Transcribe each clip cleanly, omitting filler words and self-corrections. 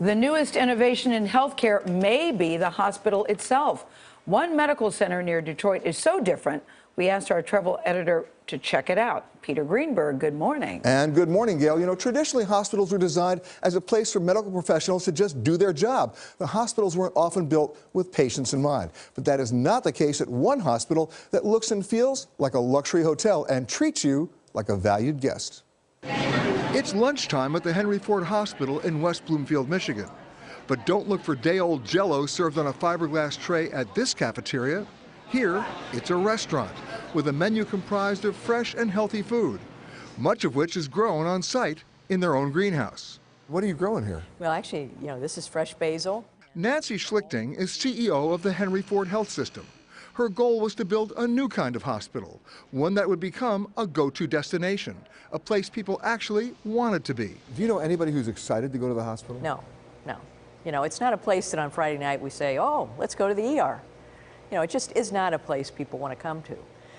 The newest innovation in healthcare may be the hospital itself. One medical center near Detroit is so different, we asked our travel editor to check it out. Peter Greenberg, good morning. And good morning, Gail. You know, traditionally hospitals were designed as a place for medical professionals to just do their job. The hospitals weren't often built with patients in mind. But that is not the case at one hospital that looks and feels like a luxury hotel and treats you like a valued guest. It's lunchtime at the Henry Ford Hospital in West Bloomfield, Michigan. But don't look for day-old Jell-O served on a fiberglass tray at this cafeteria. Here, it's a restaurant with a menu comprised of fresh and healthy food, much of which is grown on site in their own greenhouse. What are you growing here? Well, actually, this is fresh basil. Nancy Schlichting is CEO of the Henry Ford Health System. Her goal was to build a new kind of hospital, one that would become a go-to destination, a place people actually wanted to be. Do you know anybody who's excited to go to the hospital? No. It's not a place that on Friday night we say, oh, let's go to the ER. It just is not a place people want to come to.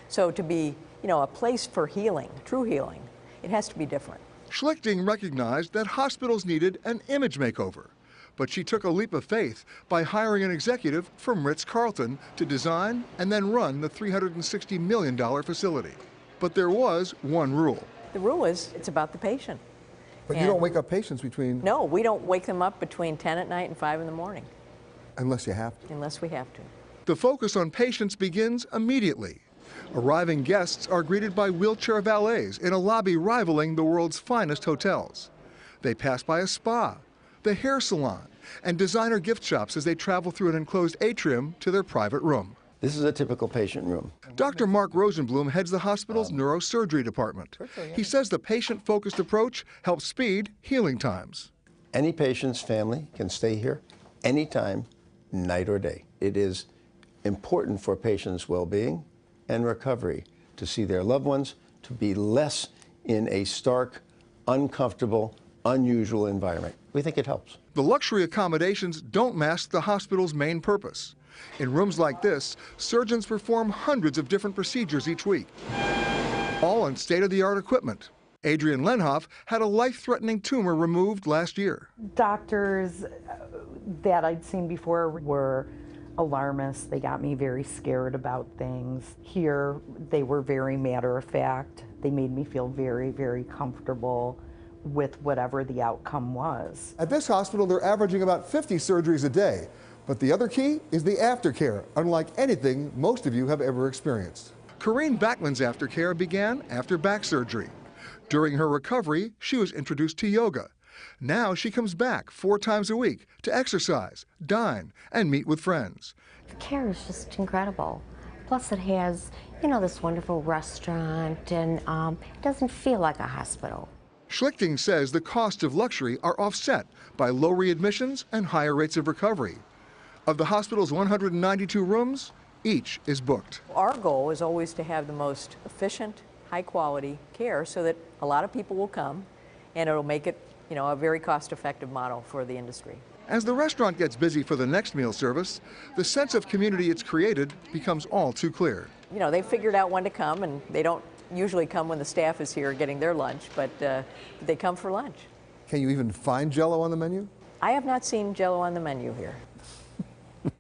So to be, a place for healing, true healing, it has to be different. Schlichting recognized that hospitals needed an image makeover. But she took a leap of faith by hiring an executive from Ritz-Carlton to design and then run the $360 million facility. But there was one rule. The rule is it's about the patient. But you don't wake up patients between... No, we don't wake them up between 10 at night and 5 in the morning. Unless you have to. Unless we have to. The focus on patients begins immediately. Arriving guests are greeted by wheelchair valets in a lobby rivaling the world's finest hotels. They pass by a spa, the hair salon, and designer gift shops as they travel through an enclosed atrium to their private room. This is a typical patient room. Dr. Mark Rosenblum heads the hospital's neurosurgery department. He says the patient-focused approach helps speed healing times. Any patient's family can stay here anytime, night or day. It is important for patients' well-being and recovery to see their loved ones, to be less in a stark, uncomfortable, unusual environment. We think it helps. The luxury accommodations don't mask the hospital's main purpose. In rooms like this, surgeons perform hundreds of different procedures each week, all on state-of-the-art equipment. Adrienne Lenhoff had a life-threatening tumor removed last year. Doctors that I'd seen before were alarmists. They got me very scared about things. Here, they were very matter-of-fact. They made me feel very, very comfortable with whatever the outcome was. At this hospital, they're averaging about 50 surgeries a day. But the other key is the aftercare, unlike anything most of you have ever experienced. Corinne Backman's aftercare began after back surgery. During her recovery, she was introduced to yoga. Now she comes back 4 times a week to exercise, dine, and meet with friends. The care is just incredible. Plus it has, this wonderful restaurant, and it doesn't feel like a hospital. Schlichting says the costs of luxury are offset by low readmissions and higher rates of recovery. Of the hospital's 192 rooms, each is booked. Our goal is always to have the most efficient, high-quality care so that a lot of people will come, and it'll make it, a very cost-effective model for the industry. As the restaurant gets busy for the next meal service, the sense of community it's created becomes all too clear. They figured out when to come, and they don't usually come when the staff is here getting their lunch, but they come for lunch. Can you even find Jell-O on the menu? I have not seen Jell-O on the menu here.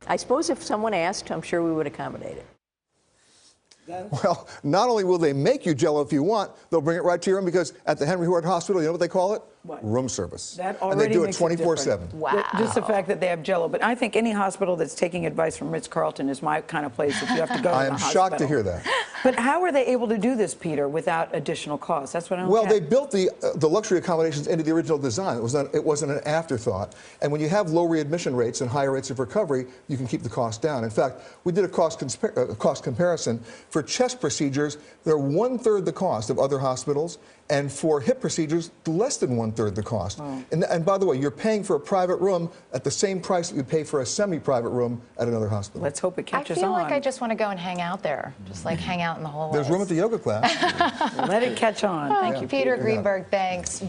I suppose if someone asked, I'm sure we would accommodate it. Well, not only will they make you Jell-O if you want, they'll bring it right to your room, because at the Henry Ford Hospital, you know what they call it? What? Room service. That already and they do it makes 24/7. Wow. Just the fact that they have Jell-O. But I think any hospital that's taking advice from Ritz-Carlton is my kind of place if you have to go to I the am hospital. shocked to hear that. But how are they able to do this, Peter, without additional costs? That's what I don't Well, get. they built the luxury accommodations into the original design. It wasn't an afterthought. And when you have low readmission rates and higher rates of recovery, you can keep the cost down. In fact, we did a cost comparison. For chest procedures, they're 1/3 the cost of other hospitals, and for hip procedures, less than 1/3 the cost. Oh. And by the way, you're paying for a private room at the same price that you pay for a semi-private room at another hospital. Let's hope it catches on. I feel like I just want to go and hang out there, just like hang out in the hallways. There's room at the yoga class. Let it catch on. Thank you, Peter Greenberg, thanks.